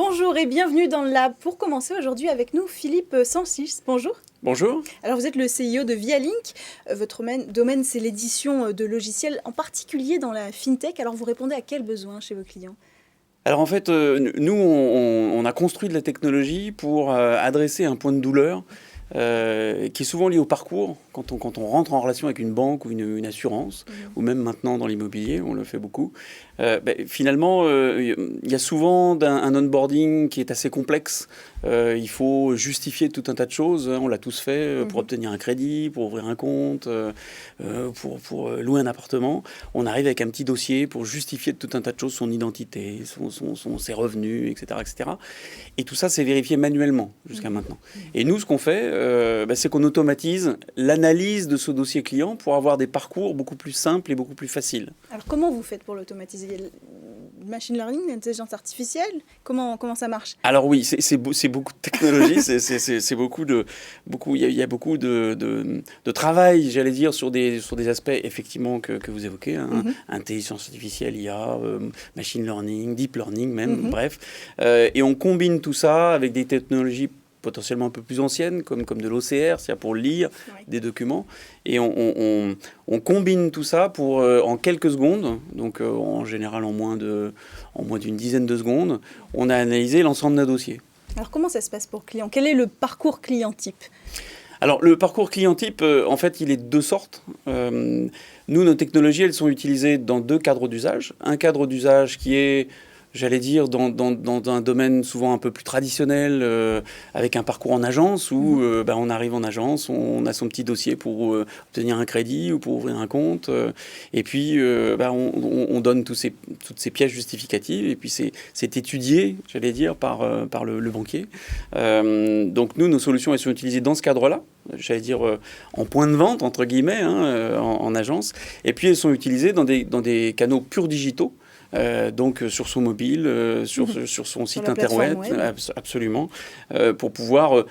Bonjour et bienvenue dans le Lab. Pour commencer aujourd'hui avec nous, Philippe Sanchis. Bonjour. Bonjour. Alors vous êtes le CEO de Vialink. Votre domaine, c'est l'édition de logiciels, en particulier dans la FinTech. Alors vous répondez à quels besoins chez vos clients ? Alors en fait, nous, on a construit de la technologie pour adresser un point de douleur qui est souvent lié au parcours, quand on rentre en relation avec une banque ou une assurance, ou même maintenant dans l'immobilier, on le fait beaucoup. Finalement, il y a souvent un onboarding qui est assez complexe. Il faut justifier tout un tas de choses. On l'a tous fait pour obtenir un crédit, pour ouvrir un compte, pour louer un appartement. On arrive avec un petit dossier pour justifier tout un tas de choses, son identité, ses revenus, etc., etc. Et tout ça, c'est vérifié manuellement jusqu'à maintenant. Et nous, ce qu'on fait, c'est qu'on automatise l'analyse de ce dossier client pour avoir des parcours beaucoup plus simples et beaucoup plus faciles. Alors comment vous faites pour l'automatiser ? Machine learning, l'intelligence artificielle, comment ça marche ? Alors oui, c'est beaucoup de technologie, il y a beaucoup de travail, j'allais dire, sur des aspects effectivement que vous évoquez, hein, intelligence artificielle, IA, machine learning, deep learning même, bref. Et on combine tout ça avec des technologies potentiellement un peu plus anciennes, comme de l'OCR, c'est-à-dire pour lire des documents. Et on combine tout ça pour, en quelques secondes, donc en général en moins d'une dizaine de secondes, on a analysé l'ensemble d'un dossier. Alors comment ça se passe pour le client ? Quel est le parcours client type ? Alors le parcours client type, en fait, il est de deux sortes. Nous, nos technologies, elles sont utilisées dans deux cadres d'usage. Un cadre d'usage qui est, j'allais dire, dans un domaine souvent un peu plus traditionnel, avec un parcours en agence où on arrive en agence, on a son petit dossier pour obtenir un crédit ou pour ouvrir un compte. Et puis, on donne toutes ces pièces justificatives. Et puis, c'est étudié, j'allais dire, par le banquier. Donc, nous, nos solutions, elles sont utilisées dans ce cadre-là. J'allais dire en point de vente, entre guillemets, en agence. Et puis, elles sont utilisées dans des canaux purs digitaux. Donc sur son mobile, sur son site internet, absolument, pour pouvoir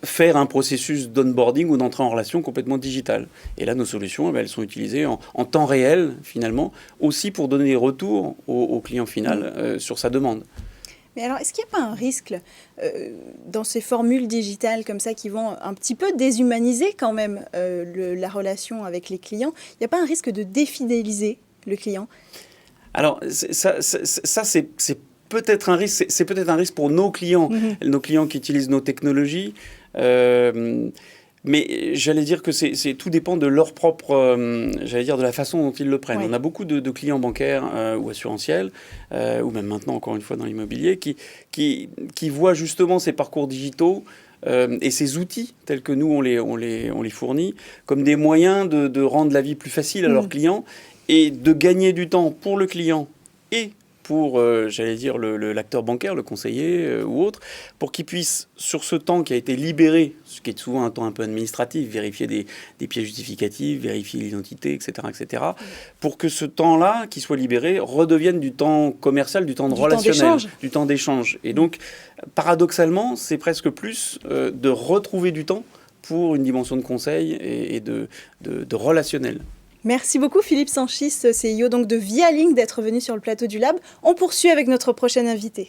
faire un processus d'onboarding ou d'entrée en relation complètement digital. Et là, nos solutions, elles sont utilisées en temps réel, finalement, aussi pour donner des retours au client final sur sa demande. Mais alors, est-ce qu'il n'y a pas un risque dans ces formules digitales comme ça qui vont un petit peu déshumaniser quand même la relation avec les clients ? Il n'y a pas un risque de défidéliser le client ? Alors, ça c'est peut-être un risque. C'est peut-être un risque pour nos clients qui utilisent nos technologies. Mais j'allais dire que tout dépend de leur propre, de la façon dont ils le prennent. On a beaucoup de clients bancaires ou assurantiels, ou même maintenant, encore une fois, dans l'immobilier, qui voient justement ces parcours digitaux et ces outils, tels que nous, on les fournit, comme des moyens de rendre la vie plus facile à leurs clients et de gagner du temps pour le client et pour, l'acteur bancaire, le conseiller ou autre, pour qu'il puisse, sur ce temps qui a été libéré, ce qui est souvent un temps un peu administratif, vérifier des pièces justificatives, vérifier l'identité, etc., pour que ce temps-là, qui soit libéré, redevienne du temps commercial, du temps relationnel, du temps d'échange. Et donc, paradoxalement, c'est presque plus de retrouver du temps pour une dimension de conseil et de relationnel. Merci beaucoup Philippe Sanchis, CEO donc de Vialink, d'être venu sur le plateau du Lab. On poursuit avec notre prochain invité.